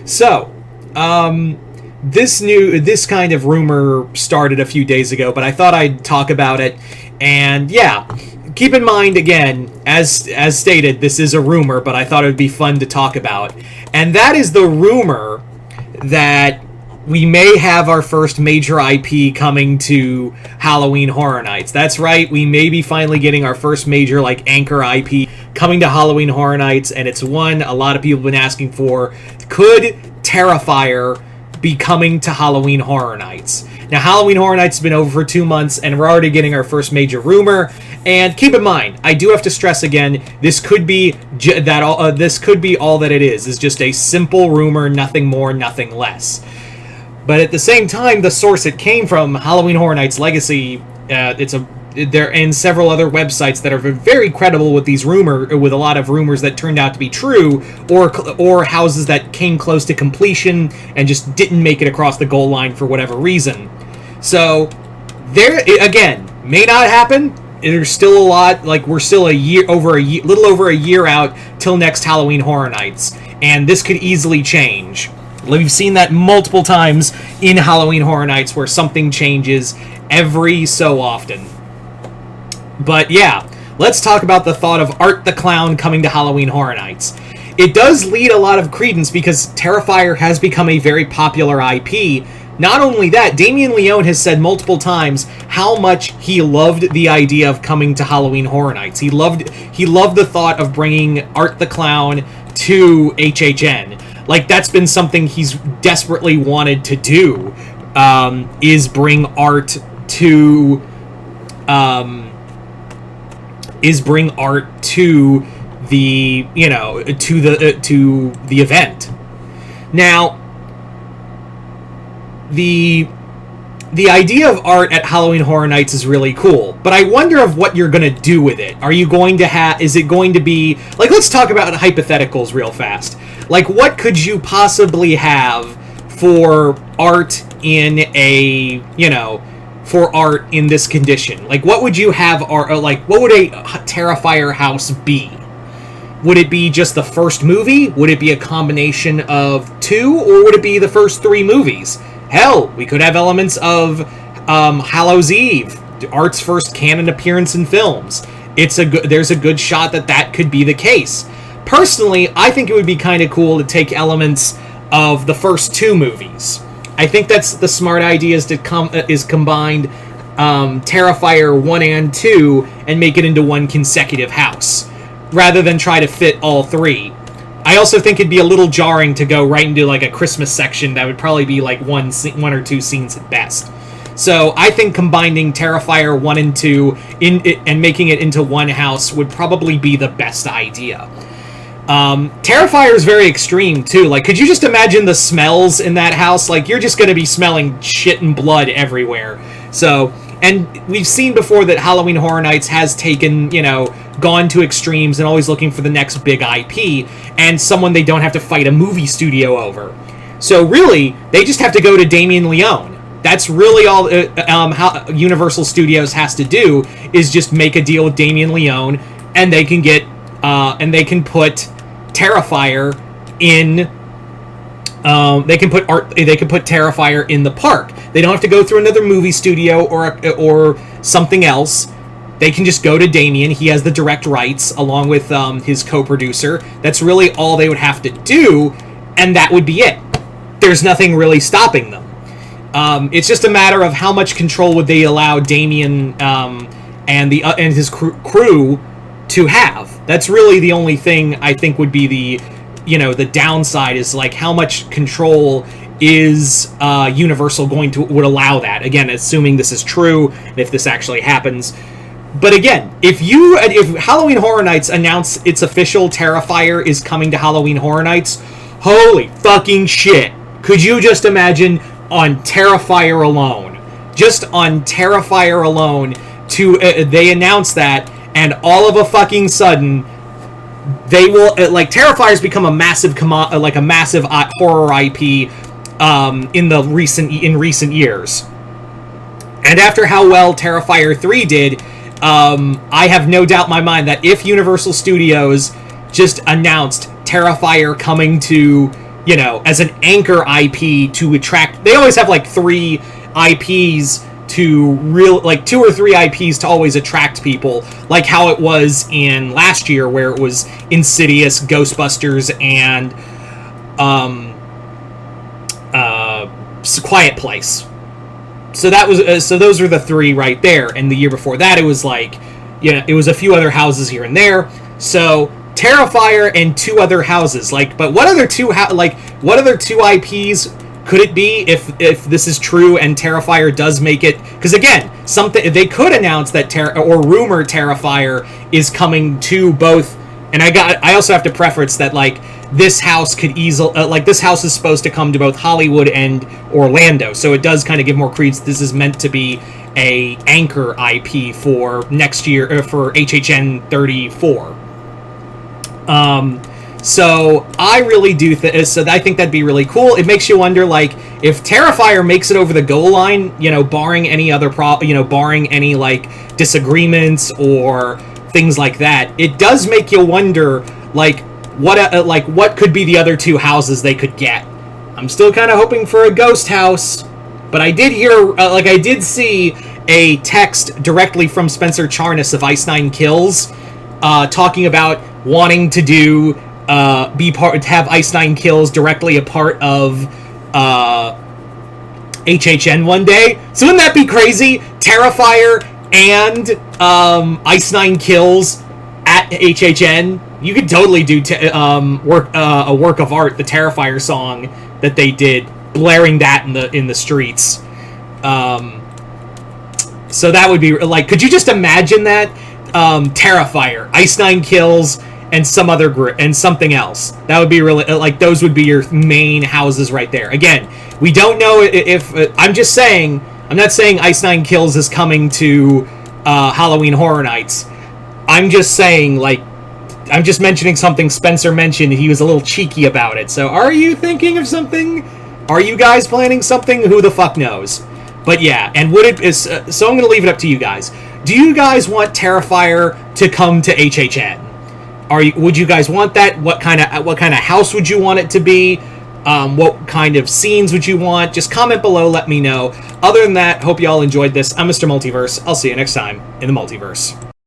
So, this kind of rumor started a few days ago, but I thought I'd talk about it. And yeah, keep in mind again, as stated, this is a rumor, but I thought it would be fun to talk about. And that is the rumor that we may have our first major IP coming to Halloween Horror Nights. That's right, we may be finally getting our first major, like, anchor IP coming to Halloween Horror Nights, and it's one a lot of people have been asking for. Could Terrifier be coming to Halloween Horror Nights? Now, Halloween Horror Nights has been over for 2 months, and we're already getting our first major rumor. And keep in mind, I do have to stress again, this could be this could be all that it is just a simple rumor, nothing more, nothing less. But at the same time, the source it came from, Halloween Horror Nights Legacy, they're in several other websites that are very credible with with a lot of rumors that turned out to be true, or houses that came close to completion and just didn't make it across the goal line for whatever reason. So there again, may not happen. There's still a lot, like we're still little over a year out till next Halloween Horror Nights, and this could easily change. We've seen that multiple times in Halloween Horror Nights where something changes every so often. But yeah, let's talk about the thought of Art the Clown coming to Halloween Horror Nights. It does lead a lot of credence because Terrifier has become a very popular IP. Not only that, Damien Leone has said multiple times how much he loved the idea of coming to Halloween Horror Nights. He loved the thought of bringing Art the Clown to HHN. Like, that's been something he's desperately wanted to do, is bring art to the, to the event. Now, the idea of art at Halloween Horror Nights is really cool, but I wonder of what you're going to do with it. Are you going to is it going to be, like, let's talk about hypotheticals real fast. Like, what could you possibly have for art in for art in this condition? Like, what would you have, or like, what would a Terrifier house be? Would it be just the first movie? Would it be a combination of two? Or would it be the first 3 movies? Hell, we could have elements of Hallows' Eve, Art's first canon appearance in films. There's a good shot that could be the case. Personally, I think it would be kind of cool to take elements of the first 2 movies. I think that's the smart idea, is combined Terrifier 1 and 2 and make it into one consecutive house, rather than try to fit all 3. I also think it'd be a little jarring to go right into like a Christmas section. That would probably be like one or 2 scenes at best. So I think combining Terrifier 1 and 2 and making it into one house would probably be the best idea. Terrifier is very extreme too. Like, could you just imagine the smells in that house? Like, you're just going to be smelling shit and blood everywhere. So, and we've seen before that Halloween Horror Nights has taken, gone to extremes and always looking for the next big IP and someone they don't have to fight a movie studio over. So really, they just have to go to Damien Leone. That's really all how Universal Studios has to do, is just make a deal with Damien Leone, and they can get they can put Terrifier in. They can put Terrifier in the park. They don't have to go through another movie studio or something else. They can just go to Damien. He has the direct rights along with his co-producer. That's really all they would have to do, and that would be it. There's nothing really stopping them. It's just a matter of how much control would they allow Damien and his crew to have. That's really the only thing I think would be the downside, is like how much control is Universal would allow that. Again, assuming this is true, and if this actually happens. But again, if Halloween Horror Nights announce its official Terrifier is coming to Halloween Horror Nights, holy fucking shit. Could you just imagine on Terrifier alone? Just on Terrifier alone, they announce that, and all of a fucking sudden, they will, Terrifier's become a massive horror IP in recent years. And after how well Terrifier 3 did, I have no doubt in my mind that if Universal Studios just announced Terrifier coming to you know, as an anchor IP to attract. They always have like 3 IPs to real, like 2 or 3 IPs to always attract people, like how it was in last year where it was Insidious, Ghostbusters, and Quiet Place. So that was so those are the 3 right there. And the year before that, it was like, you know, it was a few other houses here and there. So Terrifier and 2 other houses, like, but what other 2 what other 2 IPs could it be if this is true and Terrifier does make it? Because again, something they could announce that or rumor Terrifier is coming to both. And I also have to preface that, like, this house could easily this house is supposed to come to both Hollywood and Orlando, so it does kind of give more credence. This is meant to be a anchor IP for next year, for HHN 34. So I really do so I think that'd be really cool. It makes you wonder, like, if Terrifier makes it over the goal line, you know, barring any other barring any like disagreements or things like that, it does make you wonder, like, what could be the other 2 houses they could get. I'm still kind of hoping for a ghost house, but I did hear, I did see a text directly from Spencer Charnas of Ice Nine Kills, talking about wanting to do have Ice Nine Kills directly a part of HHN one day. So wouldn't that be crazy? Terrifier and Ice Nine Kills at HHN. You could totally do a work of art, the Terrifier song that they did, blaring that in the streets. So that would be like, could you just imagine that? Terrifier, Ice Nine Kills, and some other group and something else. That would be really, like, those would be your main houses right there. Again, we don't know if I'm just saying. I'm not saying Ice Nine Kills is coming to Halloween Horror Nights. I'm just saying, like, I'm just mentioning something Spencer mentioned. He was a little cheeky about it. So are you thinking of something? Are you guys planning something? Who the fuck knows? But yeah, and would it is so I'm going to leave it up to you guys. Do you guys want Terrifier to come to HHN? Would you guys want that? What kind of house would you want it to be? What kind of scenes would you want? Just comment below, let me know. Other than that, hope you all enjoyed this. I'm Mr. Multiverse. I'll see you next time in the Multiverse.